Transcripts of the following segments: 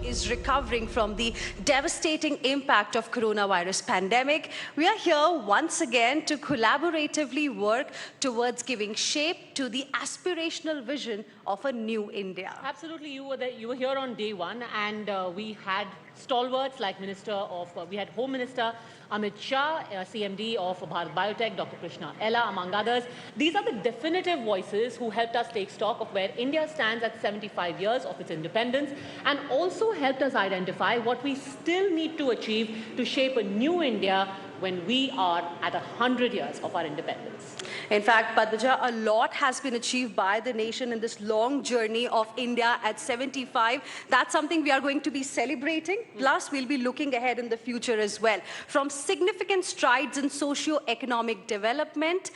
is recovering from the devastating impact of coronavirus pandemic. We are here once again to collaboratively work towards giving shape to the aspirational vision of a new India. Absolutely, you were here on day one, and we had stalwarts like we had Home Minister Amit Shah, CMD of Bharat Biotech, Dr. Krishna Ella, among others. These are the definitive voices who helped us take stock of where India stands at 75 years of its independence, and also helped us identify what we still need to achieve to shape a new India when we are at 100 years of our independence. In fact, Padmaja, a lot has been achieved by the nation in this long journey of India at 75. That's something we are going to be celebrating. Plus, we'll be looking ahead in the future as well. From significant strides in socio-economic development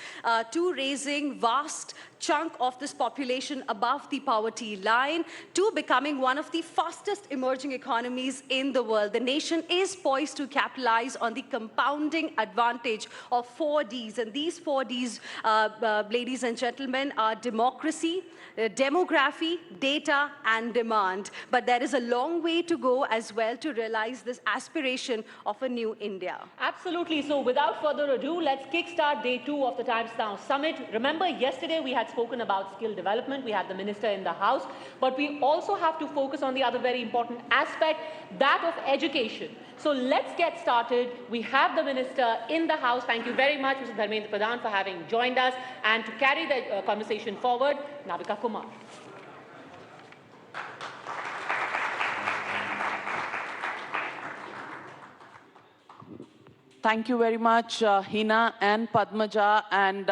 to raising vast chunk of this population above the poverty line to becoming one of the fastest emerging economies in the world. The nation is poised to capitalize on the compounding advantage of 4Ds. And these 4Ds, ladies and gentlemen, are democracy, demography, data, and demand. But there is a long way to go as well to realize this aspiration of a new India. Absolutely. So without further ado, let's kickstart day 2 of the Times Now Summit. Remember, yesterday we had spoken about skill development. We had the minister in the house. But we also have to focus on the other very important aspect, that of education. So let's get started. We have the minister in the house. Thank you very much, Mr. Dharmendra Pradhan, for having joined us. And to carry the conversation forward, Navika Kumar. Thank you very much, Hina and Padmaja, and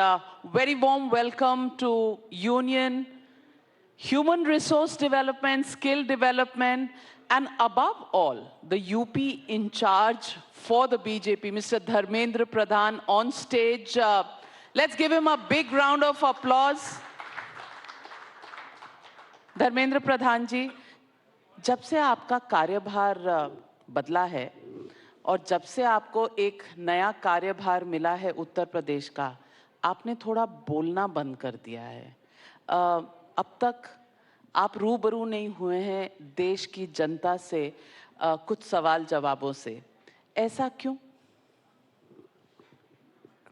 very warm welcome to Union, Human Resource Development, Skill Development, and above all, the UP in charge for the BJP, Mr. Dharmendra Pradhan, on stage. Let's give him a big round of applause. Dharmendra Pradhan जी, जब से आपका कार्यभार बदला है और जब से आपको एक नया कार्यभार मिला है उत्तर प्रदेश का, आपने थोड़ा बोलना बंद कर दिया है। अब तक आप रूबरू नहीं हुए हैं देश की जनता से कुछ सवाल जवाबों से, ऐसा क्यों?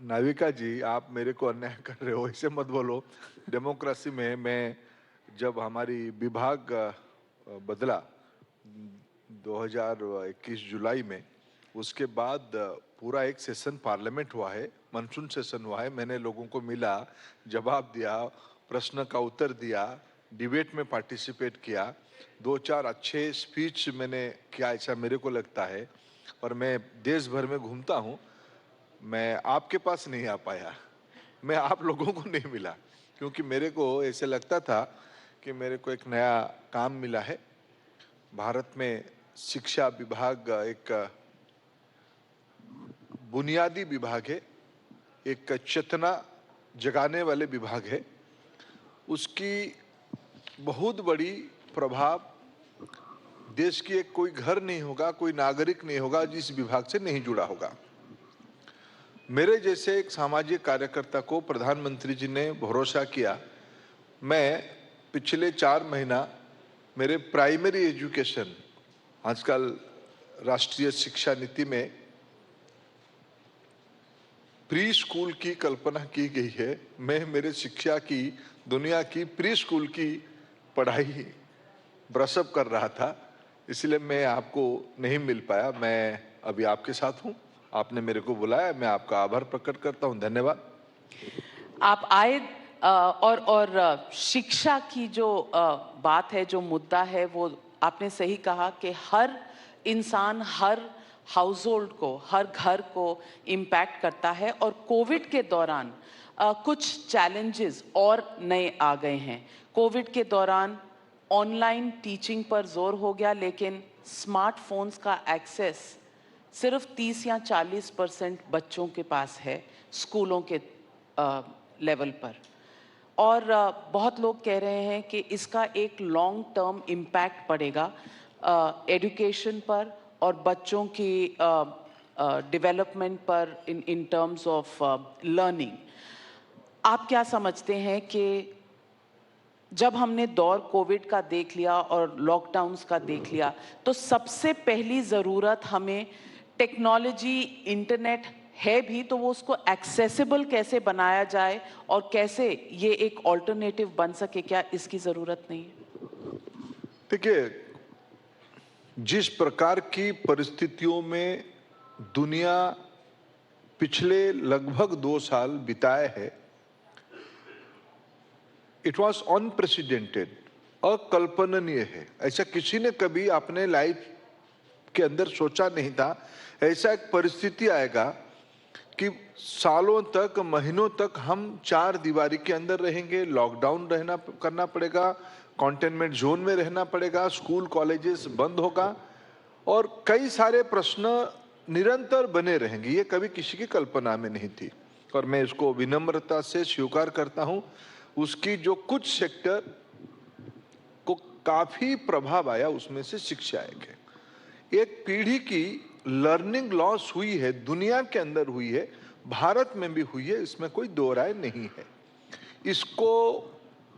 नाविका जी, आप मेरे को अन्याय कर रहे हो, ऐसे मत बोलो। डेमोक्रेसी में मैं जब हमारी विभाग बदला 2021 जुलाई में, उसके बाद पूरा एक सेशन पार्लियामेंट हुआ है, मानसून सेशन हुआ है। मैंने लोगों को मिला, जवाब दिया, प्रश्न का उत्तर दिया, डिबेट में पार्टिसिपेट किया, 2-4 अच्छे स्पीच मैंने किया, ऐसा मेरे को लगता है। और मैं देश भर में घूमता हूँ, मैं आपके पास नहीं आ पाया, मैं आप लोगों को नहीं मिला, क्योंकि मेरे को ऐसे लगता था कि मेरे को एक नया काम मिला है। भारत में शिक्षा विभाग एक बुनियादी विभाग है, एक चेतना जगाने वाले विभाग है। उसकी बहुत बड़ी प्रभाव देश की एक कोई घर नहीं होगा, कोई नागरिक नहीं होगा जिस विभाग से नहीं जुड़ा होगा। मेरे जैसे एक सामाजिक कार्यकर्ता को प्रधानमंत्री जी ने भरोसा किया। मैं पिछले 4 महीना मेरे प्राइमरी एजुकेशन, आजकल राष्ट्रीय शिक्षा नीति में प्री स्कूल की कल्पना की गई है। मैं मेरे शिक्षा की, दुनिया की प्री स्कूल की पढ़ाई ब्रशअप कर रहा था, इसलिए मैं आपको नहीं मिल पाया। मैं अभी आपके साथ हूँ, आपने मेरे को बुलाया, मैं आपका आभार प्रकट करता हूँ। धन्यवाद। आप आए और शिक्षा की जो बात है, जो मुद्दा है, वो आपने सही कहा कि हर इंसान, हर हाउस होल्ड को, हर घर को इम्पैक्ट करता है। और कोविड के दौरान कुछ चैलेंजेस और नए आ गए हैं। कोविड के दौरान ऑनलाइन टीचिंग पर जोर हो गया, लेकिन स्मार्टफोन्स का एक्सेस सिर्फ 30 या 40% बच्चों के पास है स्कूलों के लेवल पर। और बहुत लोग कह रहे हैं कि इसका एक लॉन्ग टर्म इम्पैक्ट पड़ेगा एजुकेशन पर और बच्चों की डेवलपमेंट पर इन टर्म्स ऑफ लर्निंग। आप क्या समझते हैं कि जब हमने दौर कोविड का देख लिया और लॉकडाउन्स का देख लिया, तो सबसे पहली ज़रूरत हमें टेक्नोलॉजी, इंटरनेट है भी, तो वो उसको एक्सेसिबल कैसे बनाया जाए और कैसे ये एक ऑल्टरनेटिव बन सके, क्या इसकी ज़रूरत नहीं है? देखिए, जिस प्रकार की परिस्थितियों में दुनिया पिछले लगभग 2 साल बिताए है, इट वॉज अनप्रेसिडेंटेड, अकल्पनीय है। ऐसा किसी ने कभी अपने लाइफ के अंदर सोचा नहीं था। ऐसा एक परिस्थिति आएगा कि सालों तक, महीनों तक हम 4 दीवारी के अंदर रहेंगे, लॉकडाउन करना पड़ेगा, कंटेनमेंट जोन में रहना पड़ेगा, स्कूल कॉलेजेस बंद होगा और कई सारे प्रश्न निरंतर बने रहेंगे। ये कभी किसी की कल्पना में नहीं थी और मैं इसको विनम्रता से स्वीकार करता हूं। उसकी जो कुछ सेक्टर को काफी प्रभाव आया, उसमें से शिक्षा एक है। एक पीढ़ी की लर्निंग लॉस हुई है, दुनिया के अंदर हुई है, भारत में भी हुई है, इसमें कोई दो राय नहीं है। इसको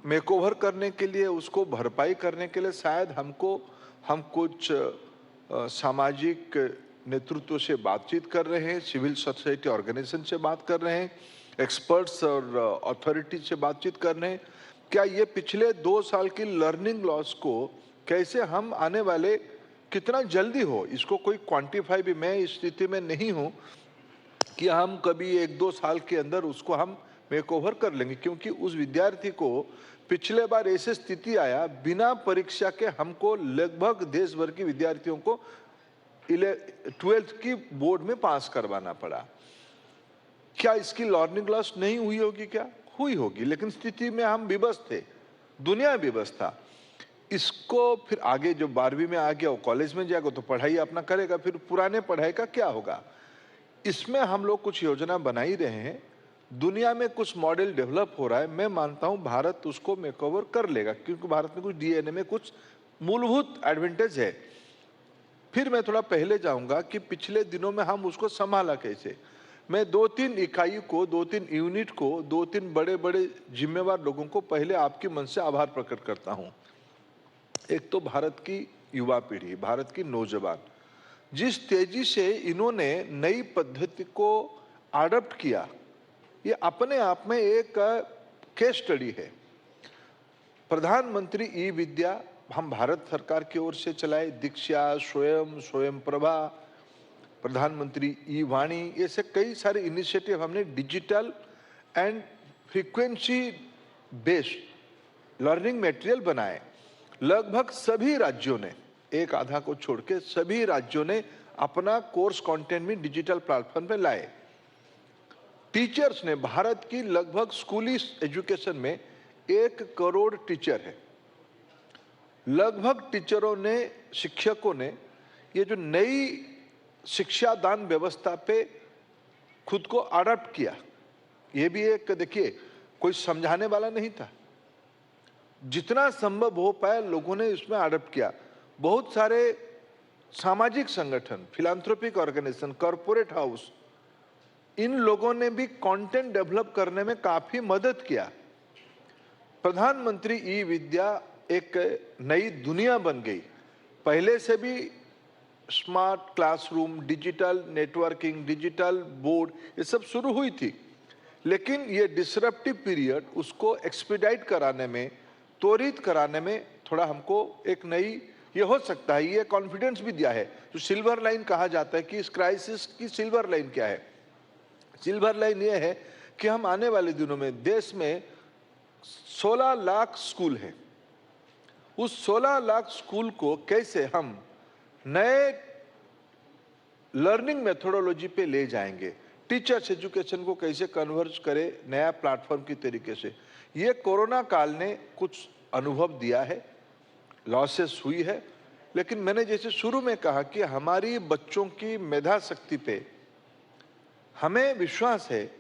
मेकओवर करने के लिए, उसको भरपाई करने के लिए शायद हम कुछ सामाजिक नेतृत्व से बातचीत कर रहे हैं, सिविल सोसाइटी ऑर्गेनाइजेशन से बात कर रहे हैं, एक्सपर्ट्स और अथॉरिटी से बातचीत कर रहे हैं। क्या ये पिछले 2 साल की लर्निंग लॉस को कैसे हम आने वाले, कितना जल्दी हो, इसको कोई क्वांटिफाई भी, मैं इस स्थिति में नहीं हूं कि हम कभी 1-2 साल के अंदर उसको हम मेकओवर कर लेंगे, क्योंकि उस विद्यार्थी को पिछले बार ऐसी स्थिति आया, बिना परीक्षा के हमको लगभग देश भर के विद्यार्थियों को 12th की बोर्ड में पास करवाना पड़ा। क्या इसकी लर्निंग लॉस नहीं हुई होगी? क्या हुई होगी, लेकिन स्थिति में हम विवश थे, दुनिया विवश था। इसको फिर आगे जो 12वीं में आ गया, वो कॉलेज में जाएगा तो पढ़ाई अपना करेगा, फिर पुराने पढ़ाई का क्या होगा? इसमें हम लोग कुछ योजना बना ही रहे हैं, दुनिया में कुछ मॉडल डेवलप हो रहा है। मैं मानता हूं भारत उसको मेकओवर कर लेगा, क्योंकि भारत में कुछ डीएनए में कुछ मूलभूत एडवांटेज है। फिर मैं थोड़ा पहले जाऊंगा कि पिछले दिनों में हम उसको संभाला कैसे। मैं 2-3 इकाई को, 2-3 यूनिट को, 2-3 बड़े बड़े जिम्मेवार लोगों को पहले आपके मन से आभार प्रकट करता हूं। एक तो भारत की युवा पीढ़ी, भारत की नौजवान, जिस तेजी से इन्होंने नई पद्धति को अडॉप्ट किया, ये अपने आप में एक केस स्टडी है। प्रधानमंत्री ई विद्या हम भारत सरकार की ओर से चलाए, दीक्षा, स्वयं प्रभा, प्रधानमंत्री ई वाणी, ऐसे कई सारे इनिशिएटिव हमने digital and frequency based learning material बनाए। लगभग सभी राज्यों ने, एक आधा को छोड़ के सभी राज्यों ने अपना कोर्स कंटेंट भी डिजिटल प्लेटफॉर्म पे लाए। टीचर्स ने, भारत की लगभग स्कूली एजुकेशन में 1 करोड़ टीचर है, लगभग टीचरों ने, शिक्षकों ने ये जो नई शिक्षा दान व्यवस्था पे खुद को अडॉप्ट किया। ये भी एक, देखिए, कोई समझाने वाला नहीं था, जितना संभव हो पाया लोगों ने इसमें अडॉप्ट किया। बहुत सारे सामाजिक संगठन, फिलैंथ्रोपिक ऑर्गेनाइजेशन, कॉर्पोरेट हाउस, इन लोगों ने भी कंटेंट डेवलप करने में काफी मदद किया। प्रधानमंत्री ई विद्या एक नई दुनिया बन गई। पहले से भी smart classroom, digital networking, digital board, ये सब शुरू हुई थी, लेकिन ये डिसरप्टिव पीरियड उसको एक्सपीडाइट कराने में, त्वरित कराने में थोड़ा हमको एक नई, ये हो सकता है, ये कॉन्फिडेंस भी दिया है। जो सिल्वर लाइन कहा जाता है कि इस क्राइसिस की सिल्वर लाइन क्या है? सिल्वर लाइन ये है कि हम आने वाले दिनों में देश में 16 लाख स्कूल हैं। उस 16 लाख स्कूल को कैसे हम नए लर्निंग मेथोडोलॉजी पे ले जाएंगे, टीचर्स एजुकेशन को कैसे कन्वर्ज करें नया प्लेटफॉर्म की तरीके से। ये कोरोना काल ने कुछ अनुभव दिया है, लॉसेस हुई है, लेकिन मैंने जैसे शुरू में कहा कि हमारी बच्चों की मेधा शक्ति पे हमें विश्वास है,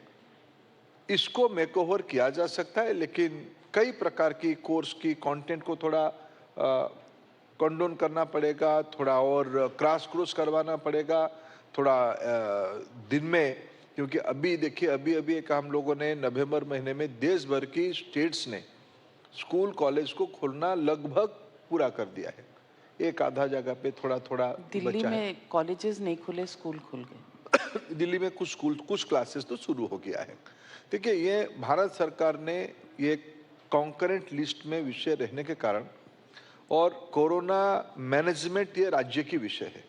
इसको मेकओवर किया जा सकता है। लेकिन कई प्रकार की कोर्स की कंटेंट को थोड़ा कंडोन करना पड़ेगा, थोड़ा और क्रॉस करवाना पड़ेगा, थोड़ा दिन में, क्योंकि अभी देखिए, अभी एक हम लोगों ने नवंबर महीने में देश भर की स्टेट्स ने स्कूल कॉलेज को खोलना लगभग पूरा कर दिया है। एक आधा जगह पे थोड़ा थोड़ा दिल्ली बचा है। में कॉलेजेस नहीं खुले, स्कूल खुल गए। दिल्ली में कुछ स्कूल कुछ क्लासेस तो शुरू हो गया है। देखिए, ये भारत सरकार ने ये कॉन्करेंट लिस्ट में विषय रहने के कारण और कोरोना मैनेजमेंट ये राज्य की विषय है।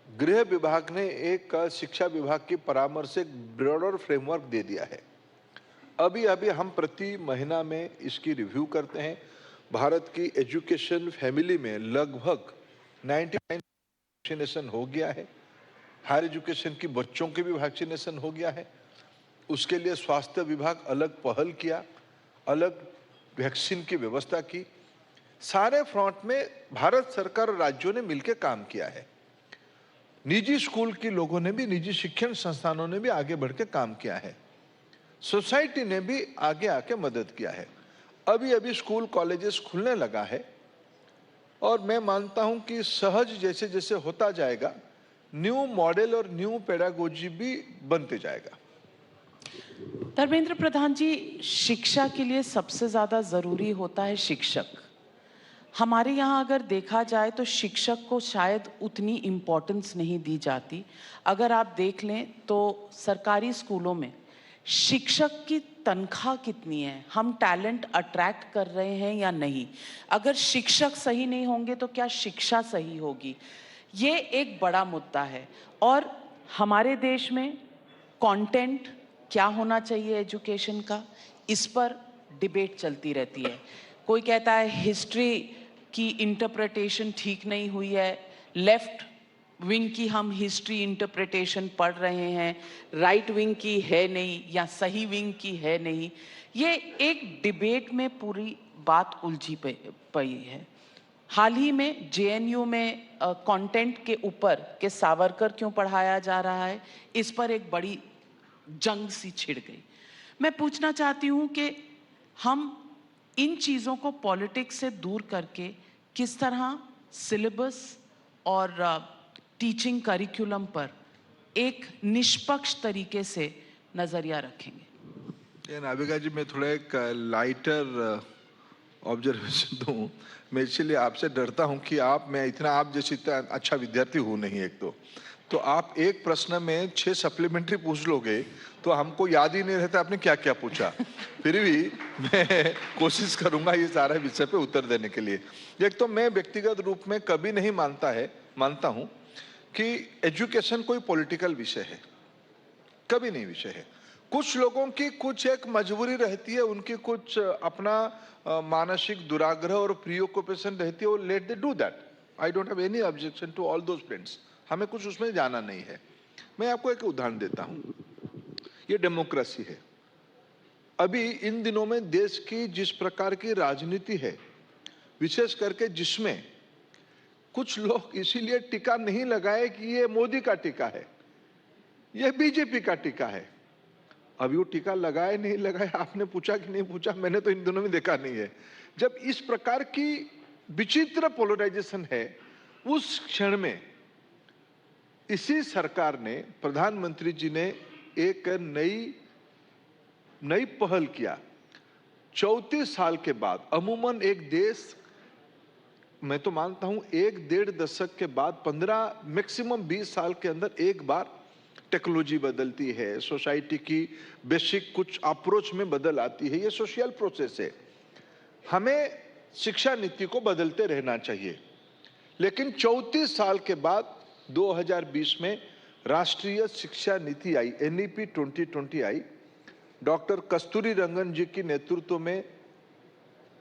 गृह विभाग ने एक शिक्षा विभाग की परामर्श से एक ब्रॉडर फ्रेमवर्क दे दिया है। अभी अभी हम प्रति महीना में इसकी रिव्यू करते हैं। भारत की एजुकेशन फैमिली में लगभग 99 वैक्सीनेशन हो गया है। हायर एजुकेशन की बच्चों के भी वैक्सीनेशन हो गया है। उसके लिए स्वास्थ्य विभाग अलग पहल किया, अलग वैक्सीन की व्यवस्था की। सारे फ्रंट में भारत सरकार और राज्यों ने मिलकर काम किया है। निजी स्कूल के लोगों ने भी, निजी शिक्षण संस्थानों ने भी आगे बढ़ के काम किया है। सोसाइटी ने भी आगे आके मदद किया है। अभी अभी स्कूल कॉलेजेस खुलने लगा है और मैं मानता हूं कि सहज जैसे जैसे होता जाएगा, न्यू मॉडल और न्यू पेडागोजी भी बनते जाएगा। धर्मेंद्र प्रधान जी, शिक्षा के लिए सबसे ज्यादा जरूरी होता है शिक्षक। हमारे यहाँ अगर देखा जाए तो शिक्षक को शायद उतनी इम्पोर्टेंस नहीं दी जाती। अगर आप देख लें तो सरकारी स्कूलों में शिक्षक की तनख्वाह कितनी है, हम टैलेंट अट्रैक्ट कर रहे हैं या नहीं, अगर शिक्षक सही नहीं होंगे तो क्या शिक्षा सही होगी, ये एक बड़ा मुद्दा है। और हमारे देश में कंटेंट क्या होना चाहिए एजुकेशन का, इस पर डिबेट चलती रहती है। कोई कहता है हिस्ट्री की इंटरप्रिटेशन ठीक नहीं हुई है, लेफ्ट विंग की हम हिस्ट्री इंटरप्रिटेशन पढ़ रहे हैं, राइट विंग की है नहीं या सही विंग की है नहीं। ये एक डिबेट में पूरी बात उलझी पई है। हाल ही में जेएनयू में कंटेंट के ऊपर के सावरकर क्यों पढ़ाया जा रहा है, इस पर एक बड़ी जंग सी छिड़ गई। मैं पूछना चाहती हूँ कि हम इन चीज़ों को पॉलिटिक्स से दूर करके किस तरह सिलेबस और टीचिंग करिकुलम पर एक निष्पक्ष तरीके से नजरिया रखेंगे। ये नाविका जी, मैं थोड़ा एक लाइटर ऑब्जर्वेशन दूं। मैं इसलिए आपसे डरता हूं कि मैं आप जैसे इतना अच्छा विद्यार्थी हूं नहीं। एक तो आप एक प्रश्न में 6 सप्लीमेंट्री पूछ लोगे तो हमको याद ही नहीं रहता आपने क्या क्या पूछा। फिर भी मैं कोशिश करूंगा ये सारे विषय पे उत्तर देने के लिए। एक तो मैं व्यक्तिगत रूप में कभी नहीं मानता हूं कि एजुकेशन कोई पॉलिटिकल विषय है, कभी नहीं विषय है। कुछ लोगों की कुछ एक मजबूरी रहती है, उनकी कुछ अपना मानसिक दुराग्रह और प्रियोकुपेशन रहती है, वो let they do that. I don't have any objection to all those friends. हमें कुछ उसमें जाना नहीं है। मैं आपको एक उदाहरण देता हूं। ये डेमोक्रेसी है। अभी इन दिनों में देश की जिस प्रकार की राजनीति है, विशेष करके जिसमें कुछ लोग इसीलिए टीका नहीं लगाए कि ये मोदी का टीका है, ये बीजेपी का टीका है। अभी वो टीका लगाए नहीं लगाए, आपने पूछा कि नहीं पूछा, मैंने तो इन दिनों में देखा नहीं है। जब इस प्रकार की विचित्र पोलराइजेशन है, उस क्षण में इसी सरकार ने, प्रधानमंत्री जी ने एक नई पहल किया। 34 साल के बाद अमूमन एक देश, मैं तो मानता हूं 1-1.5 दशक के बाद 15 मैक्सिमम 20 साल के अंदर एक बार टेक्नोलॉजी बदलती है, सोसाइटी की बेसिक कुछ अप्रोच में बदल आती है। ये सोशल प्रोसेस है। हमें शिक्षा नीति को बदलते रहना चाहिए। लेकिन 34 साल के बाद 2020 में राष्ट्रीय शिक्षा नीति आई, NEP 2020 आई। डॉक्टर कस्तूरी रंगन जी की नेतृत्व में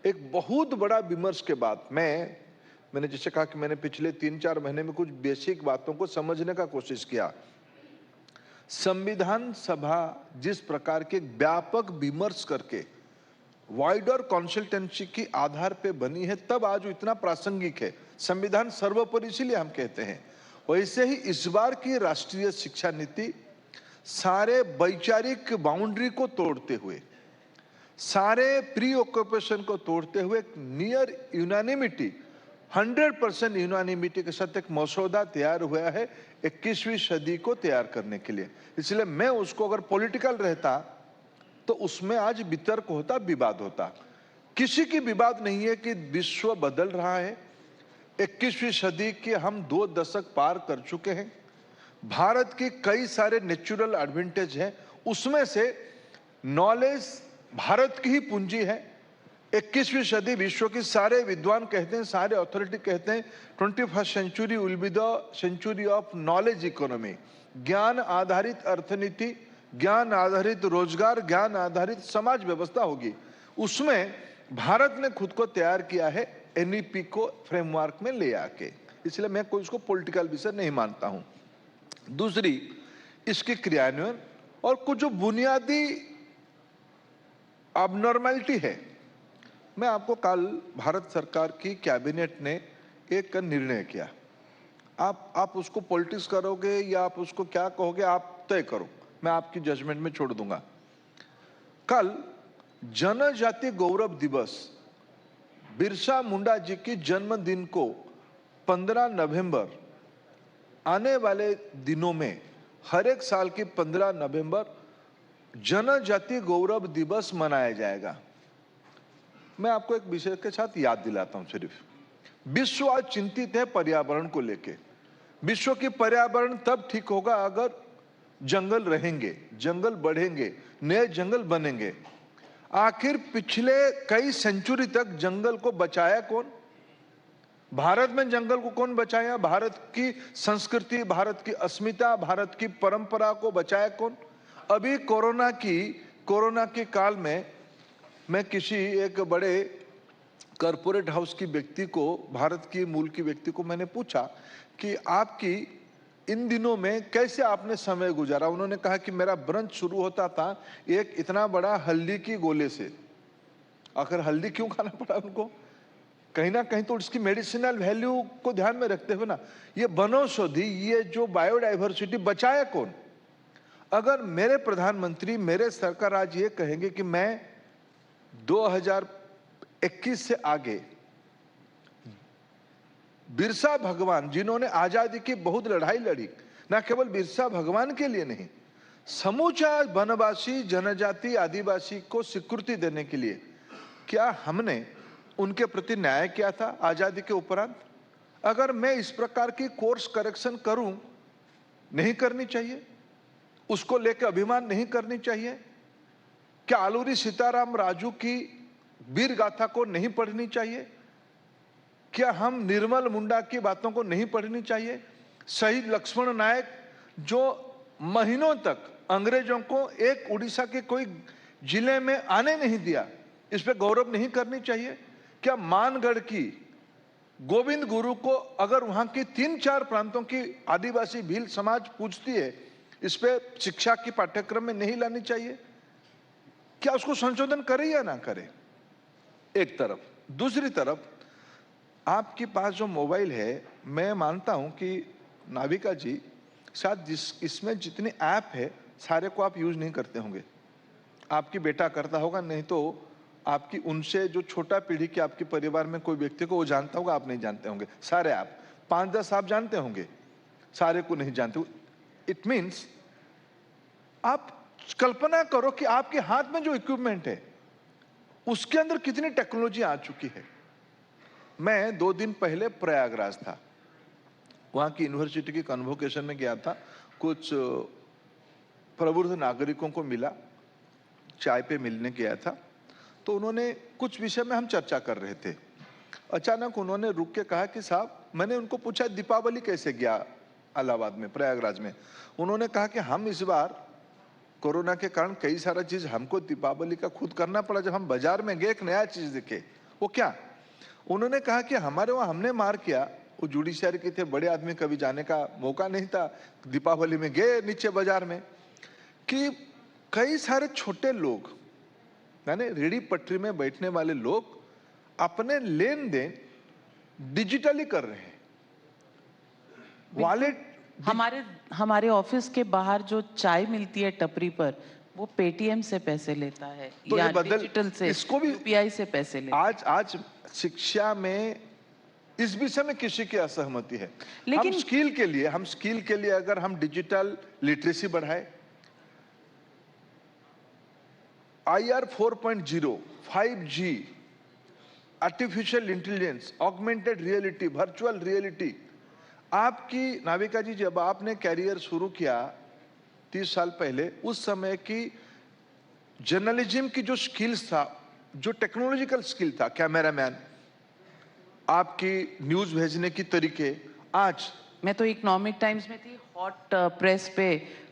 एक बहुत बड़ा विमर्श के बाद मैंने जैसे कहा कि मैंने पिछले 3-4 महीने में कुछ बेसिक बातों को समझने का कोशिश किया। संविधान सभा जिस प्रकार के व्यापक विमर्श करके वाइडर कंसल्टेंसी की आधार पे बनी है, तब आज इतना प्रासंगिक है। संविधान सर्वोपरि इसीलिए हम कहते हैं। वैसे ही इस बार की राष्ट्रीय शिक्षा नीति सारे वैचारिक बाउंड्री को तोड़ते हुए, सारे प्री ऑक्यूपेशन को तोड़ते हुए नियर यूनानिमिटी, 100% यूनानिमिटी के साथ एक मसौदा तैयार हुआ है 21वीं सदी को तैयार करने के लिए। इसलिए मैं उसको, अगर पॉलिटिकल रहता तो उसमें आज वितर्क होता, विवाद होता। किसी की भी बात नहीं है कि विश्व बदल रहा है। 21वीं सदी के हम 2 दशक पार कर चुके हैं। भारत के कई सारे नेचुरल एडवांटेज हैं, उसमें से नॉलेज भारत की ही पूंजी है। 21वीं सदी विश्व के सारे विद्वान कहते हैं, सारे अथॉरिटी कहते हैं 21st century will be the century of knowledge economy. ज्ञान आधारित अर्थनीति, ज्ञान आधारित रोजगार, ज्ञान आधारित समाज व्यवस्था होगी। उसमें भारत ने खुद को तैयार किया है एनईपी को फ्रेमवर्क में ले आके, इसलिए मैं कोई इसको पॉलिटिकल विषय नहीं मानता हूं। दूसरी, इसके क्रियान्वयन और कुछ जो बुनियादी अबनॉर्मलिटी है। मैं आपको कल भारत सरकार की कैबिनेट ने एक निर्णय किया, आप उसको पॉलिटिक्स करोगे या आप उसको क्या कहोगे आप तय करो, मैं आपकी जजमेंट में छोड़ दूंगा। कल जनजाति गौरव दिवस, बिरसा मुंडा जी की जन्मदिन को 15 नवंबर, आने वाले दिनों में हर एक साल की 15 नवंबर जनजाति गौरव दिवस मनाया जाएगा। मैं आपको एक विषय के साथ याद दिलाता हूं। सिर्फ विश्व आज चिंतित है पर्यावरण को लेके। विश्व की पर्यावरण तब ठीक होगा अगर जंगल रहेंगे, जंगल बढ़ेंगे, नए जंगल बनेंगे। आखिर पिछले कई सेंचुरी तक जंगल को बचाया कौन? भारत में जंगल को कौन बचाया? भारत की संस्कृति, भारत की अस्मिता, भारत की परंपरा को बचाया कौन? अभी कोरोना के काल में मैं किसी एक बड़े कॉरपोरेट हाउस की व्यक्ति को, भारत की मूल की व्यक्ति को मैंने पूछा कि आपकी इन दिनों में कैसे आपने समय गुजारा। उन्होंने कहा कि मेरा ब्रंच शुरू होता था एक इतना बड़ा हल्दी की गोले से। आखिर हल्दी क्यों खाना पड़ा उनको? कहीं ना कहीं तो इसकी मेडिसिनल वैल्यू को ध्यान में रखते हुए ना, ये वनौषधि, ये जो बायोडाइवर्सिटी बचाया कौन? अगर मेरे प्रधानमंत्री, मेरे सरकार आज ये कहेंगे कि मैं 2021 से आगे बिरसा भगवान, जिन्होंने आजादी की बहुत लड़ाई लड़ी, ना केवल बिरसा भगवान के लिए नहीं, समूचा वनवासी, जनजाति, आदिवासी को स्वीकृति देने के लिए, क्या हमने उनके प्रति न्याय किया था आजादी के उपरांत? अगर मैं इस प्रकार की कोर्स करेक्शन करूं, नहीं करनी चाहिए? उसको लेकर अभिमान नहीं करनी चाहिए? क्या आलूरी सीताराम राजू की वीर गाथा को नहीं पढ़नी चाहिए? क्या हम निर्मल मुंडा की बातों को नहीं पढ़नी चाहिए? शहीद लक्ष्मण नायक जो महीनों तक अंग्रेजों को एक उड़ीसा के कोई जिले में आने नहीं दिया, इस पे गौरव नहीं करनी चाहिए? क्या मानगढ़ की गोविंद गुरु को अगर वहां की 3-4 प्रांतों की आदिवासी भील समाज पूछती है, इस पे शिक्षा की पाठ्यक्रम में नहीं लानी चाहिए? क्या उसको संशोधन करे या ना करे? एक तरफ। दूसरी तरफ आपके पास जो मोबाइल है, मैं मानता हूं कि नाविका जी शायद इसमें जितने ऐप है सारे को आप यूज नहीं करते होंगे। आपकी बेटा करता होगा, नहीं तो आपकी उनसे जो छोटा पीढ़ी के आपके परिवार में कोई व्यक्ति को वो जानता होगा, आप नहीं जानते होंगे। सारे ऐप 5-10 आप जानते होंगे, सारे को नहीं जानते। इट मीन्स आप कल्पना करो कि आपके हाथ में जो इक्विपमेंट है उसके अंदर कितनी टेक्नोलॉजी आ चुकी है। मैं 2 दिन पहले प्रयागराज था, वहां की यूनिवर्सिटी की कन्वोकेशन में गया था। कुछ प्रबुद्ध नागरिकों को मिला, चाय पे मिलने गया था, तो उन्होंने कुछ विषय में हम चर्चा कर रहे थे। अचानक उन्होंने रुक के कहा कि साहब, मैंने उनको पूछा दीपावली कैसे गया इलाहाबाद में, प्रयागराज में। उन्होंने कहा कि हम इस बार कोरोना के कारण कई सारा चीज हमको दीपावली का खुद करना पड़ा। जब हम बाजार में गए, एक नया चीज दिखे। वो क्या? उन्होंने कहा कि हमारे वहां हमने मार किया, वो जुडिशियरी के थे, बड़े आदमी, कभी जाने का मौका नहीं था, दीपावली में गए नीचे बाजार में, कि कई सारे छोटे लोग, यानी रेडी पटरी में बैठने वाले लोग अपने लेन देन डिजिटली कर रहे हैं। वॉलेट, हमारे ऑफिस के बाहर जो चाय मिलती है टपरी पर, वो पेटीएम से पैसे लेता है तो या ये बदल, डिजिटल से, इसको भी यूपीआई से पैसे लेता है। आज शिक्षा में इस विषय में किसी की असहमति है। लेकिन हम स्किल के लिए अगर हम डिजिटल लिटरेसी बढ़ाए, IR 4.0, 5G, artificial intelligence, augmented reality, virtual reality. आपकी नाविका जी, जब आपने कैरियर शुरू किया 30 साल पहले, उस समय की जर्नलिज्म की जो स्किल्स था, जो टेक्नोलॉजिकल स्किल था, कैमरामैन, आपकी न्यूज भेजने की तरीके, आज मैं तो इकोनॉमिक टाइम्स में थी, हॉट प्रेस पे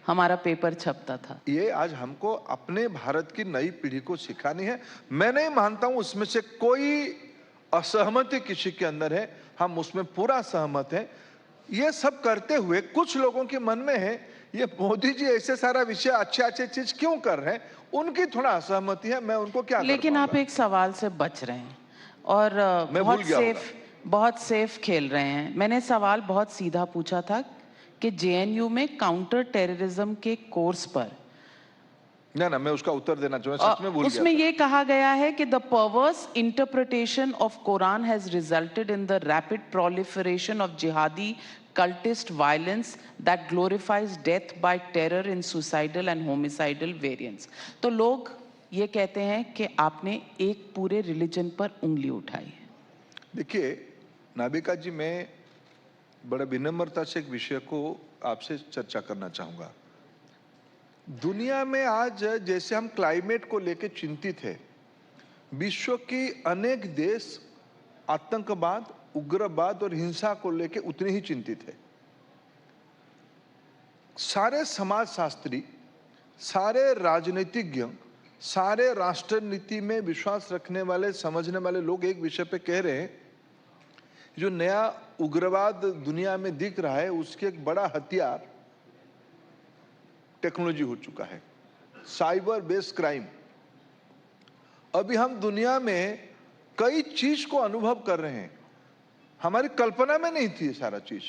हमारा पेपर छपता था। ये आज हमको अपने भारत की नई पीढ़ी को सिखानी है। मैं नहीं मानता हूं उसमें से कोई असहमति किसी के अंदर है, हम उसमें पूरा सहमत हैं। ये सब करते हुए कुछ लोगों के मन में है, ये मोदी जी ऐसे सारा विषय अच्छे अच्छे चीज क्यों कर रहे हैं, उनकी थोड़ा असहमति है। मैं उनको क्या लेकिन आप एक सवाल से बच रहे हैं और मैं भूल गया बहुत सेफ खेल रहे हैं। मैंने सवाल बहुत सीधा पूछा था कि जेएनयू में काउंटर टेररिज्म के कोर्स पर ना मैं उसका उत्तर देना चाहूंगा, सच में भूल गया उसमें था। ये कहा गया है कि the परवर्स interpretation of Quran has resulted in the rapid proliferation of जिहादी cultist violence that glorifies death by terror in suicidal and homicidal variants। तो लोग ये कहते हैं कि आपने एक पूरे रिलीजन पर उंगली उठाई है। देखिए नाबिका जी, मैं बड़ा विनम्रता से एक विषय को आपसे चर्चा करना चाहूंगा। दुनिया में आज जैसे हम क्लाइमेट को लेकर चिंतित है, विश्व की अनेक देश आतंकवाद, उग्रवाद और हिंसा को लेकर उतने ही चिंतित है। सारे समाजशास्त्री, सारे राजनीतिज्ञ, सारे राष्ट्र नीति में विश्वास रखने वाले, समझने वाले लोग एक विषय पे कह रहे हैं, जो नया उग्रवाद दुनिया में दिख रहा है उसके एक बड़ा हथियार टेक्नोलॉजी हो चुका है, साइबर बेस्ड क्राइम। अभी हम दुनिया में कई चीज को अनुभव कर रहे हैं, हमारी कल्पना में नहीं थी ये सारा चीज।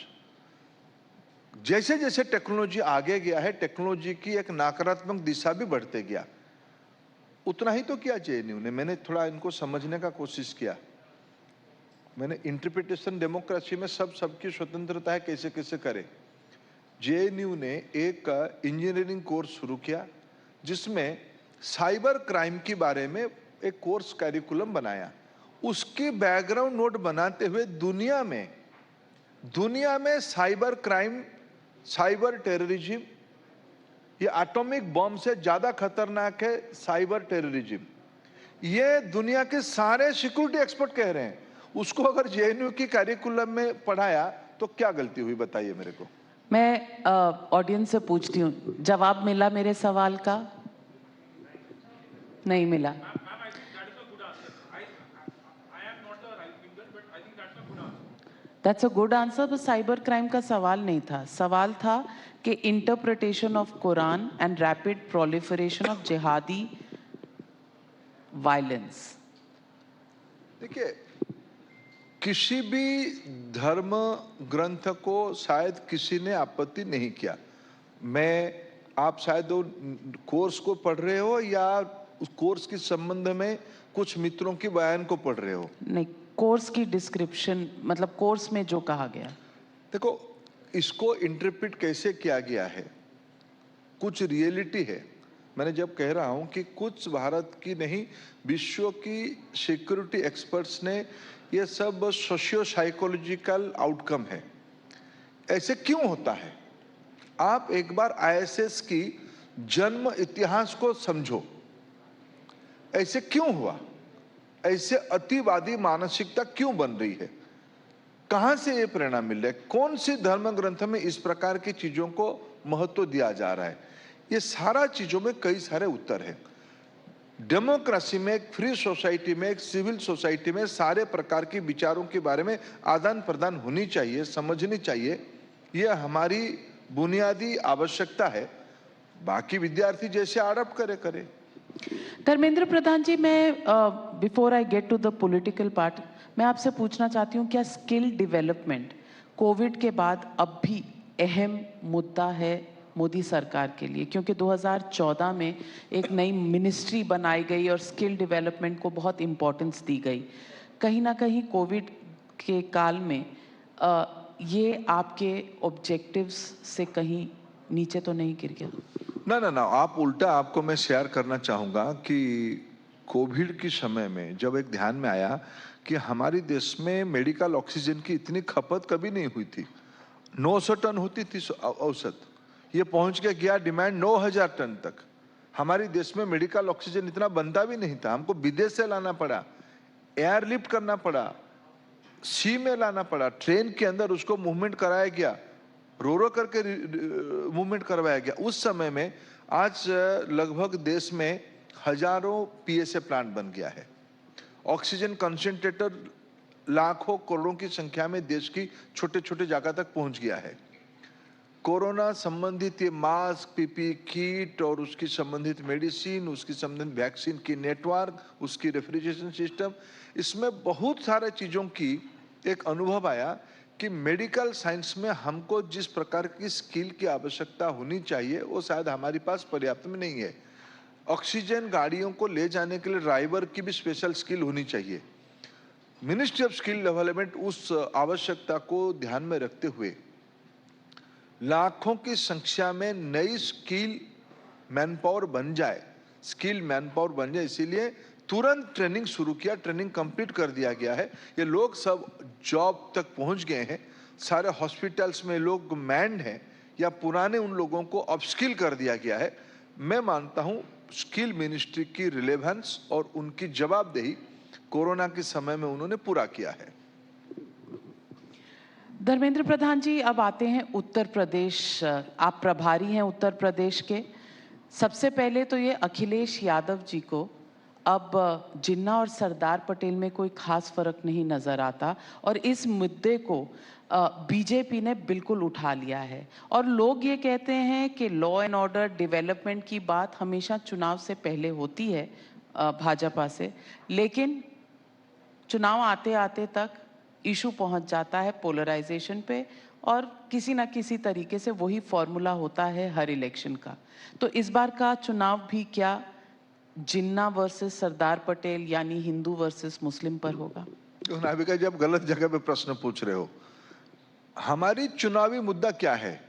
जैसे जैसे टेक्नोलॉजी आगे गया है, टेक्नोलॉजी की एक नकारात्मक दिशा भी बढ़ते गया। उतना ही तो किया जेएनयू ने, मैंने थोड़ा इनको समझने का कोशिश किया। मैंने इंटरप्रिटेशन डेमोक्रेसी में सबकी स्वतंत्रता है, कैसे कैसे करे। जेएनयू ने एक इंजीनियरिंग कोर्स शुरू किया जिसमें साइबर क्राइम के बारे में एक कोर्स कैरिकुलम बनाया। उसके बैकग्राउंड नोट बनाते हुए दुनिया में साइबर क्राइम, साइबर टेररिज्म, ये एटॉमिक बॉम्ब से ज्यादा खतरनाक है साइबर टेररिज्म। ये दुनिया के सारे सिक्योरिटी एक्सपर्ट कह रहे हैं। उसको अगर जेएनयू की कैरिकुलम में पढ़ाया तो क्या गलती हुई, बताइए मेरे को। मैं ऑडियंस से पूछती हूँ, जवाब मिला मेरे सवाल का? नहीं मिला। That's a good answer, but cyber crime का सवाल नहीं था। सवाल था कि interpretation of Quran and rapid proliferation of जिहादी वायलेंस। देखिए, किसी भी धर्म ग्रंथ को शायद किसी ने आपत्ति नहीं किया। आप शायद वो कोर्स को पढ़ रहे हो या उस कोर्स के संबंध में कुछ मित्रों की बयान को पढ़ रहे हो? नहीं, कोर्स की डिस्क्रिप्शन, मतलब कोर्स में जो कहा गया। देखो, इसको इंटरप्रेट कैसे किया गया है, कुछ रियलिटी है। मैंने जब कह रहा हूं कि कुछ भारत की नहीं, विश्व की सिक्योरिटी एक्सपर्ट्स ने ये सब सोशियो साइकोलॉजिकल आउटकम है। ऐसे क्यों होता है? आप एक बार आईएसएस की जन्म इतिहास को समझो। ऐसे क्यों हुआ? ऐसे अतिवादी मानसिकता क्यों बन रही है? कहां से ये प्रेरणा मिल रहा है? कौन सी धर्म ग्रंथ में इस प्रकार की चीजों को महत्व दिया जा रहा है? ये सारा चीजों में कई सारे उत्तर हैं। डेमोक्रेसी में, एक फ्री सोसाइटी में, एक सिविल सोसाइटी में सारे प्रकार के विचारों के बारे में आदान प्रदान होनी चाहिए, समझनी चाहिए। यह हमारी बुनियादी आवश्यकता है। बाकी विद्यार्थी जैसे अडॉप्ट करे। धर्मेंद्र प्रधान जी, मैं before I get to the political part, मैं आपसे पूछना चाहती हूँ, क्या स्किल डेवलपमेंट कोविड के बाद अब भी अहम मुद्दा है मोदी सरकार के लिए? क्योंकि 2014 में एक नई मिनिस्ट्री बनाई गई और स्किल डेवलपमेंट को बहुत इम्पोर्टेंस दी गई। कहीं ना कहीं कोविड के काल में ये आपके ऑब्जेक्टिव्स से कहीं नीचे तो नहीं गिर गया? ना, आप उल्टा, आपको मैं शेयर करना चाहूंगा कि कोविड के समय में जब एक ध्यान में आया कि हमारी देश में मेडिकल ऑक्सीजन की इतनी खपत कभी नहीं हुई थी। 900 टन होती थी औसत, ये पहुंच के गया डिमांड 9000 टन तक। हमारी देश में मेडिकल ऑक्सीजन इतना बनता भी नहीं था, हमको विदेश से लाना पड़ा, एयरलिफ्ट करना पड़ा, सी में लाना पड़ा, ट्रेन के अंदर उसको मूवमेंट कराया गया, रो करके मूवमेंट करवाया गया। उस समय में आज लगभग देश में हजारों पीएसए प्लांट बन गया है। ऑक्सीजन कंसंट्रेटर लाखों करोड़ों की संख्या में देश की छोटे छोटे जगह तक पहुंच गया है। कोरोना संबंधित ये मास्क, पीपी किट और उसकी संबंधित मेडिसिन, उसकी संबंधित वैक्सीन की नेटवर्क, उसकी रेफ्रिजरेशन सिस्टम, इसमें बहुत सारे चीजों की एक अनुभव आया कि मेडिकल साइंस में हमको जिस प्रकार की स्किल की आवश्यकता होनी चाहिए वो शायद हमारे पास पर्याप्त में नहीं है। ऑक्सीजन गाड़ियों को ले जाने के लिए ड्राइवर की भी स्पेशल स्किल होनी चाहिए। मिनिस्ट्री ऑफ स्किल डेवलपमेंट उस आवश्यकता को ध्यान में रखते हुए लाखों की संख्या में नई स्किल मैनपावर बन जाए, इसीलिए तुरंत ट्रेनिंग शुरू किया, ट्रेनिंग कंप्लीट कर दिया गया है। ये लोग सब जॉब तक पहुंच गए हैं, सारे हॉस्पिटल्स में लोग मैंड हैं या पुराने उन लोगों को अपस्किल कर दिया गया है। मैं मानता हूं स्किल मिनिस्ट्री की रिलेवेंस और उनकी जवाबदेही कोरोना के समय में उन्होंने पूरा किया है। धर्मेंद्र प्रधान जी, अब आते हैं उत्तर प्रदेश। आप प्रभारी हैं उत्तर प्रदेश के। सबसे पहले तो ये अखिलेश यादव जी को अब जिन्ना और सरदार पटेल में कोई खास फर्क नहीं नजर आता और इस मुद्दे को बीजेपी ने बिल्कुल उठा लिया है और लोग ये कहते हैं कि लॉ एंड ऑर्डर डेवलपमेंट की बात हमेशा चुनाव से पहले होती है भाजपा से, लेकिन चुनाव आते आते तक इशू पहुंच जाता है पोलराइजेशन पे और किसी ना किसी तरीके से वही फॉर्मूला होता है हर इलेक्शन का। तो इस बार का चुनाव भी क्या जिन्ना वर्सेस सरदार पटेल यानी हिंदू वर्सेस मुस्लिम पर होगा? नाभिका जी, आप गलत जगह पे प्रश्न पूछ रहे हो। हमारी चुनावी मुद्दा क्या है?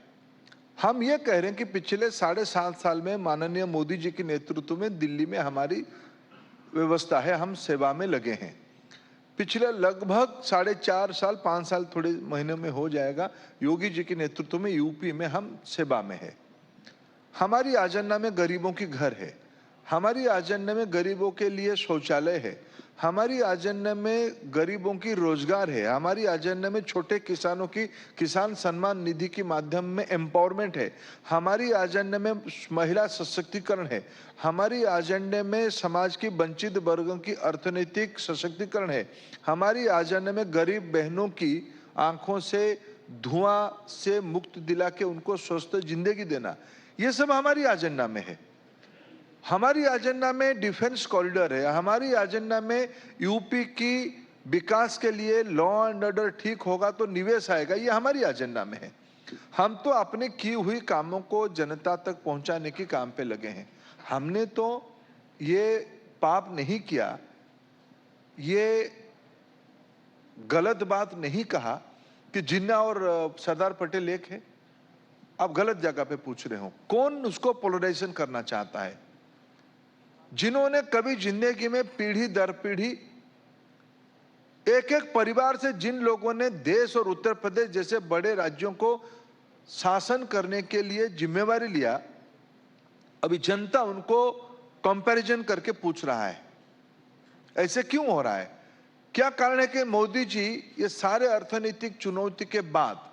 हम ये कह रहे हैं कि पिछले 7.5 साल में माननीय मोदी जी के नेतृत्व में दिल्ली में हमारी व्यवस्था है, हम सेवा में लगे हैं। पिछले लगभग 4.5 साल, 5 साल थोड़े महीने में हो जाएगा, योगी जी के नेतृत्व में यूपी में हम सेवा में है। हमारी आजन्ना में गरीबों की घर है, हमारी आजन्ना में गरीबों के लिए शौचालय है, हमारी आजन्ना में गरीबों की रोजगार है, हमारी आजन्ना में छोटे किसानों की किसान सम्मान निधि के माध्यम में एम्पावरमेंट है, हमारी आजन्ना में महिला सशक्तिकरण है, हमारी आजन्ना में समाज की वंचित वर्गों की अर्थनैतिक सशक्तिकरण है, हमारी आजन्ना में गरीब बहनों की आंखों से धुआं से मुक्त दिला के उनको स्वस्थ जिंदगी देना, ये सब हमारी एजेंडा में है। हमारी एजेंडा में डिफेंस कॉरिडोर है, हमारी एजेंडा में यूपी की विकास के लिए लॉ एंड ऑर्डर ठीक होगा तो निवेश आएगा, ये हमारी एजेंडा में है। हम तो अपने की हुई कामों को जनता तक पहुंचाने के काम पे लगे हैं। हमने तो ये पाप नहीं किया, ये गलत बात नहीं कहा कि जिन्ना और सरदार पटेल एक है। आप गलत जगह पे पूछ रहे हो। कौन उसको पोलराइजेशन करना चाहता है? जिन्होंने कभी जिंदगी में पीढ़ी दर पीढ़ी एक एक परिवार से जिन लोगों ने देश और उत्तर प्रदेश जैसे बड़े राज्यों को शासन करने के लिए जिम्मेवारी लिया, अभी जनता उनको कंपैरिजन करके पूछ रहा है ऐसे क्यों हो रहा है? क्या कारण है कि मोदी जी ये सारे अर्थनीतिक चुनौती के बाद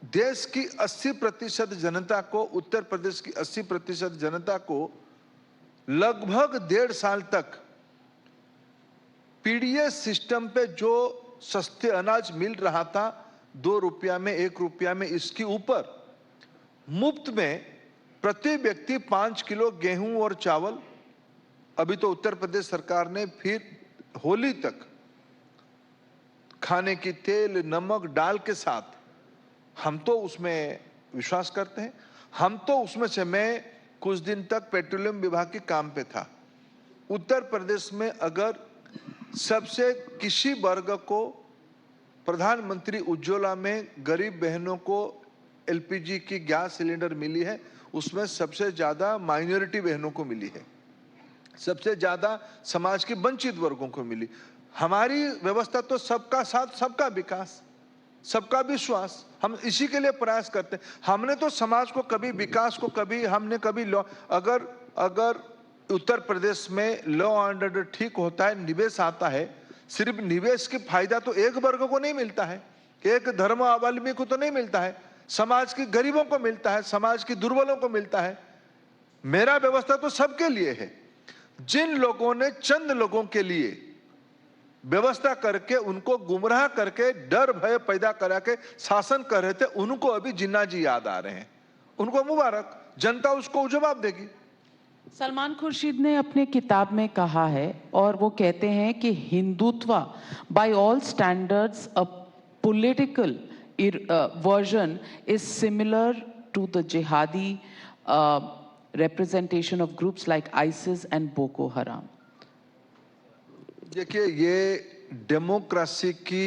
देश की 80% जनता को, उत्तर प्रदेश की 80% जनता को लगभग 1.5 साल तक पीडीएस सिस्टम पे जो सस्ते अनाज मिल रहा था 2 रुपया में, 1 रुपया में, इसके ऊपर मुफ्त में प्रति व्यक्ति 5 किलो गेहूं और चावल, अभी तो उत्तर प्रदेश सरकार ने फिर होली तक खाने की तेल नमक दाल के साथ, हम तो उसमें विश्वास करते हैं। हम तो उसमें से, मैं कुछ दिन तक पेट्रोलियम विभाग के काम पे था। उत्तर प्रदेश में अगर सबसे किसी वर्ग को प्रधानमंत्री उज्ज्वला में गरीब बहनों को एलपीजी की गैस सिलेंडर मिली है, उसमें सबसे ज्यादा माइनॉरिटी बहनों को मिली है। सबसे ज्यादा समाज के वंचित वर्गों को मिली। हमारी व्यवस्था तो सबका साथ सबका विकास, सबका विश्वास, हम इसी के लिए प्रयास करते हैं। हमने तो समाज को कभी विकास को कभी हमने कभी लॉ, अगर उत्तर प्रदेश में लॉ एंड ऑर्डर ठीक होता है, निवेश आता है, सिर्फ निवेश के फायदा तो एक वर्ग को नहीं मिलता है, एक धर्मावलंबी को तो नहीं मिलता है, समाज के गरीबों को मिलता है, समाज के दुर्बलों को मिलता है। मेरा व्यवस्था तो सबके लिए है। जिन लोगों ने चंद लोगों के लिए व्यवस्था करके उनको गुमराह करके डर भय पैदा करा के शासन कर रहे थे, उनको अभी जिन्ना जी याद आ रहे हैं। उनको मुबारक, जनता उसको जवाब देगी। सलमान खुर्शीद ने अपने किताब में कहा है, और वो कहते हैं कि Hindutva by all standards a political version is similar to the jihadi representation of groups like ISIS and Boko Haram. देखिए, ये डेमोक्रेसी की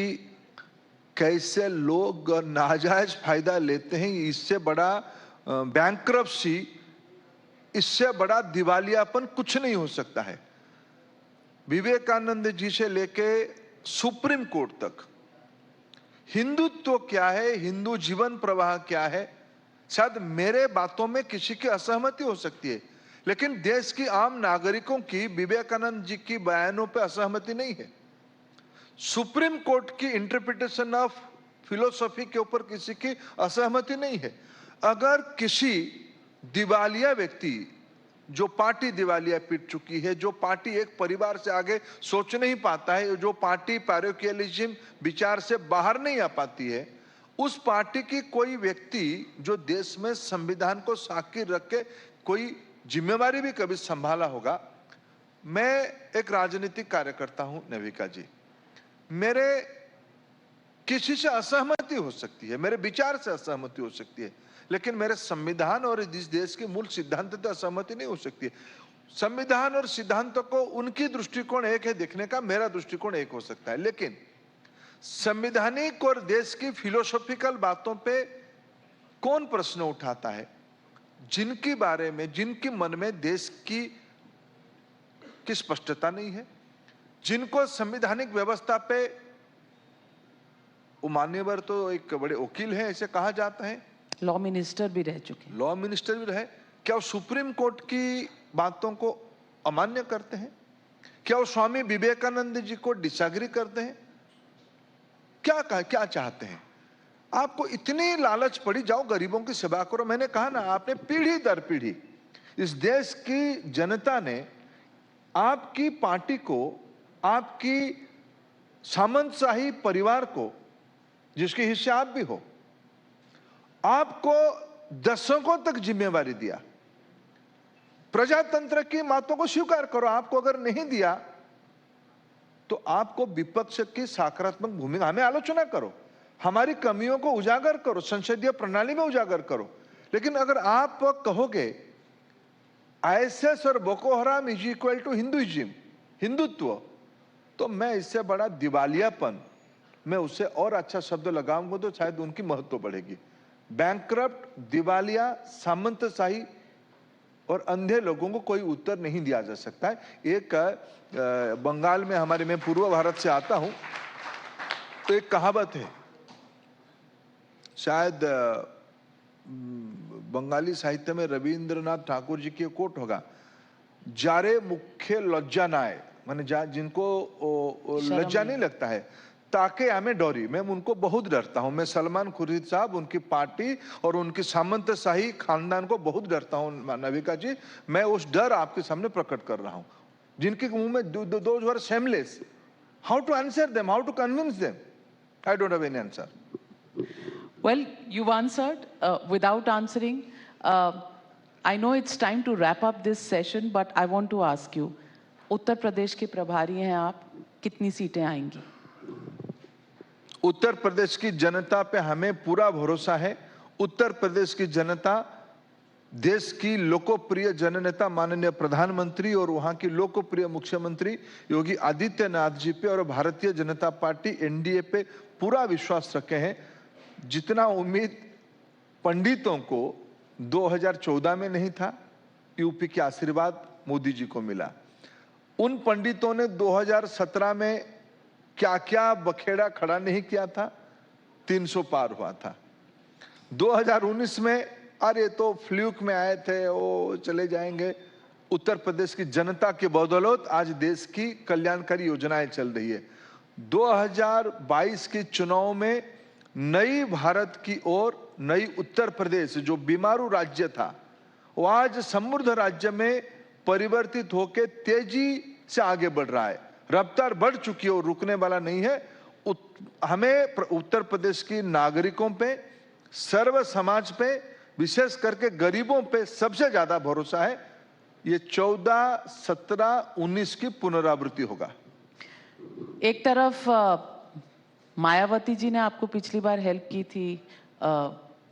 कैसे लोग नाजायज फायदा लेते हैं, इससे बड़ा बैंक्रप्सी, इससे बड़ा दिवालियापन कुछ नहीं हो सकता है। विवेकानंद जी से लेके सुप्रीम कोर्ट तक हिंदुत्व क्या है, हिंदू जीवन प्रवाह क्या है, शायद मेरे बातों में किसी की असहमति हो सकती है, लेकिन देश की आम नागरिकों की विवेकानंद जी की बयानों पर असहमति नहीं है। सुप्रीम कोर्ट की इंटरप्रिटेशन ऑफ फिलोसॉफी के ऊपर किसी की असहमति नहीं है। अगर किसी दिवालिया व्यक्ति, जो पार्टी दिवालिया पीट चुकी है, जो पार्टी एक परिवार से आगे सोच नहीं पाता है, जो पार्टी पैरोकियलिज्म विचार से बाहर नहीं आ पाती है, उस पार्टी की कोई व्यक्ति जो देश में संविधान को साकिर रख के कोई जिम्मेवारी भी कभी संभाला होगा। मैं एक राजनीतिक कार्यकर्ता हूं नविका जी, मेरे किसी से असहमति हो सकती है, मेरे विचार से असहमति हो सकती है, लेकिन मेरे संविधान और इस देश के मूल सिद्धांत से असहमति नहीं हो सकती है। संविधान और सिद्धांतों को उनकी दृष्टिकोण एक है देखने का, मेरा दृष्टिकोण एक हो सकता है, लेकिन संवैधानिक और देश की फिलोसॉफिकल बातों पे कौन प्रश्न उठाता है? जिनके बारे में, जिनके मन में देश की स्पष्टता नहीं है, जिनको संवैधानिक व्यवस्था पे, मान्यवर तो एक बड़े वकील हैं ऐसे कहा जाता है, लॉ मिनिस्टर भी रह चुके हैं, लॉ मिनिस्टर भी रहे, क्या वो सुप्रीम कोर्ट की बातों को अमान्य करते हैं? क्या वो स्वामी विवेकानंद जी को डिसएग्री करते हैं? क्या चाहते हैं? आपको इतनी लालच पड़ी, जाओ गरीबों की सेवा करो। मैंने कहा ना, आपने पीढ़ी दर पीढ़ी इस देश की जनता ने आपकी पार्टी को, आपकी सामंतशाही परिवार को, जिसके हिस्से आप भी हो, आपको दशकों तक जिम्मेवारी दिया। प्रजातंत्र की बातों को स्वीकार करो। आपको अगर नहीं दिया तो आपको विपक्ष की सकारात्मक भूमिका, हमें आलोचना करो, हमारी कमियों को उजागर करो, संसदीय प्रणाली में उजागर करो। लेकिन अगर आप कहोगे आईएसएस और Boko Haram is equal to Hinduism, Hindutva, तो मैं इससे बड़ा दिवालियापन, मैं उससे और अच्छा शब्द लगाऊंगा तो शायद उनकी महत्व बढ़ेगी। बैंकरप्ट, दिवालिया, सामंतशाही और अंधे लोगों को कोई उत्तर नहीं दिया जा सकता है। एक बंगाल में हमारे, मैं पूर्व भारत से आता हूं, तो एक कहावत है, शायद बंगाली साहित्य में रविंद्रनाथ ठाकुर जी की कोट होगा, जारे मुख्य लज्जा नाए, माने जिनको लज्जा नहीं लगता है, ताके हमें डोरी, मैं उनको बहुत डरता हूं। मैं सलमान खुर्शीद साहब, उनकी पार्टी और उनकी सामंतशाही खानदान को बहुत डरता हूं नविका जी। मैं उस डर आपके सामने प्रकट कर रहा हूं, जिनके मुंह में those were shameless, how to answer them, how to convince them, I don't have any answer. Well, you've answered without answering. I know it's time to wrap up this session, but I want to ask you, Uttar Pradesh के प्रभारी हैं आप, कितनी सीटें आएंगी? उत्तर प्रदेश की जनता पे हमें पूरा भरोसा है। उत्तर प्रदेश की जनता देश की लोकप्रिय जननेता माननीय प्रधानमंत्री और वहां की लोकप्रिय मुख्यमंत्री योगी आदित्यनाथ जी पे और भारतीय जनता पार्टी एनडीए पे पूरा विश्वास रखे हैं। जितना उम्मीद पंडितों को 2014 में नहीं था, यूपी के आशीर्वाद मोदी जी को मिला। उन पंडितों ने 2017 में क्या क्या बखेड़ा खड़ा नहीं किया था, 300 पार हुआ था। 2019 में अरे तो फ्लूक में आए थे, वो चले जाएंगे। उत्तर प्रदेश की जनता के बदौलत आज देश की कल्याणकारी योजनाएं चल रही है। 2022 के चुनाव में नई भारत की ओर नई उत्तर प्रदेश जो बीमारू राज्य था वो आज समृद्ध राज्य में परिवर्तित होकर तेजी से आगे बढ़ रहा है। रफ्तार बढ़ चुकी है और रुकने वाला नहीं है। हमें उत्तर प्रदेश की नागरिकों पे, सर्व समाज पे, विशेष करके गरीबों पे सबसे ज्यादा भरोसा है। ये 14, 17, 19 की पुनरावृत्ति होगा। एक तरफ मायावती जी ने आपको पिछली बार हेल्प की थी,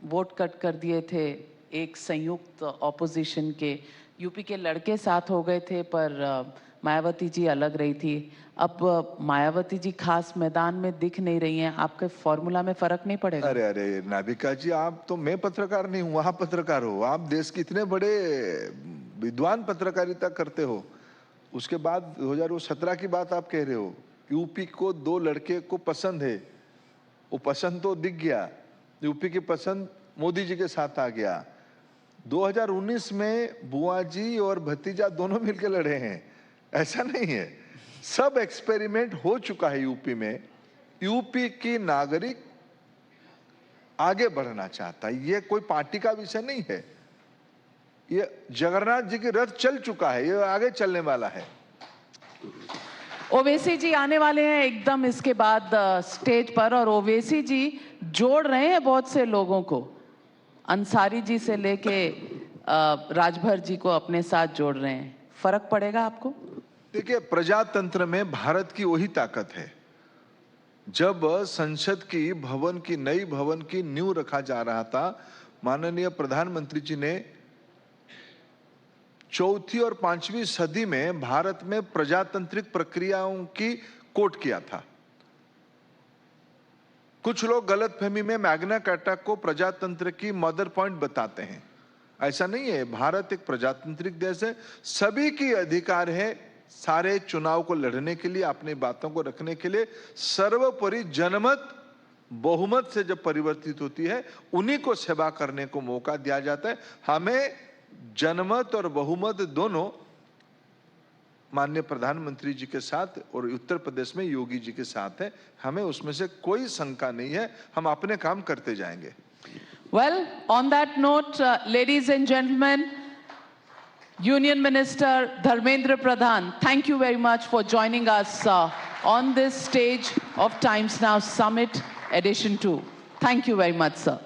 वोट कट कर दिए थे एक संयुक्त ऑपोजिशन के, यूपी के लड़के साथ हो गए थे पर मायावती जी अलग रही थी। अब मायावती जी खास मैदान में दिख नहीं रही हैं, आपके फॉर्मूला में फर्क नहीं पड़ेगा? अरे अरे नाभिका जी, आप तो, मैं पत्रकार नहीं हूं, वहां पत्रकार हो। आप देश के इतने बड़े विद्वान पत्रकारिता करते हो, उसके बाद 2017 की बात आप कह रहे हो। यूपी को 2 लड़के को पसंद है, वो पसंद तो दिख गया, यूपी की पसंद मोदी जी के साथ आ गया। 2019 में बुआ जी और भतीजा दोनों मिलकर लड़े हैं, ऐसा नहीं है। सब एक्सपेरिमेंट हो चुका है यूपी में। यूपी की नागरिक आगे बढ़ना चाहता है, ये कोई पार्टी का विषय नहीं है। ये जगन्नाथ जी की रथ चल चुका है, ये आगे चलने वाला है। ओवैसी जी आने वाले हैं एकदम इसके बाद स्टेज पर, और ओवैसी जी जोड़ रहे हैं बहुत से लोगों को, अंसारी जी से लेके राजभर जी को अपने साथ जोड़ रहे हैं। फर्क पड़ेगा आपको? देखिए, प्रजातंत्र में भारत की वही ताकत है। जब संसद की भवन की, नई भवन की नींव रखा जा रहा था, माननीय प्रधानमंत्री जी ने 4वीं और 5वीं सदी में भारत में प्रजातांत्रिक प्रक्रियाओं की कोट किया था। कुछ लोग गलतफहमी में मैग्ना कार्टा को प्रजातंत्र की मदर पॉइंट बताते हैं, ऐसा नहीं है। भारत एक प्रजातांत्रिक देश है, सभी की अधिकार है सारे चुनाव को लड़ने के लिए, अपनी बातों को रखने के लिए। सर्वोपरि जनमत बहुमत से जब परिवर्तित होती है, उन्हीं को सेवा करने को मौका दिया जाता है। हमें जनमत और बहुमत दोनों माननीय प्रधानमंत्री जी के साथ और उत्तर प्रदेश में योगी जी के साथ है, हमें उसमें से कोई शंका नहीं है। हम अपने काम करते जाएंगे। Well, on that note, ladies and gentlemen, Union Minister Dharmendra Pradhan, thank you very much for joining us on this stage of Times Now Summit Edition 2. Thank you very much, sir.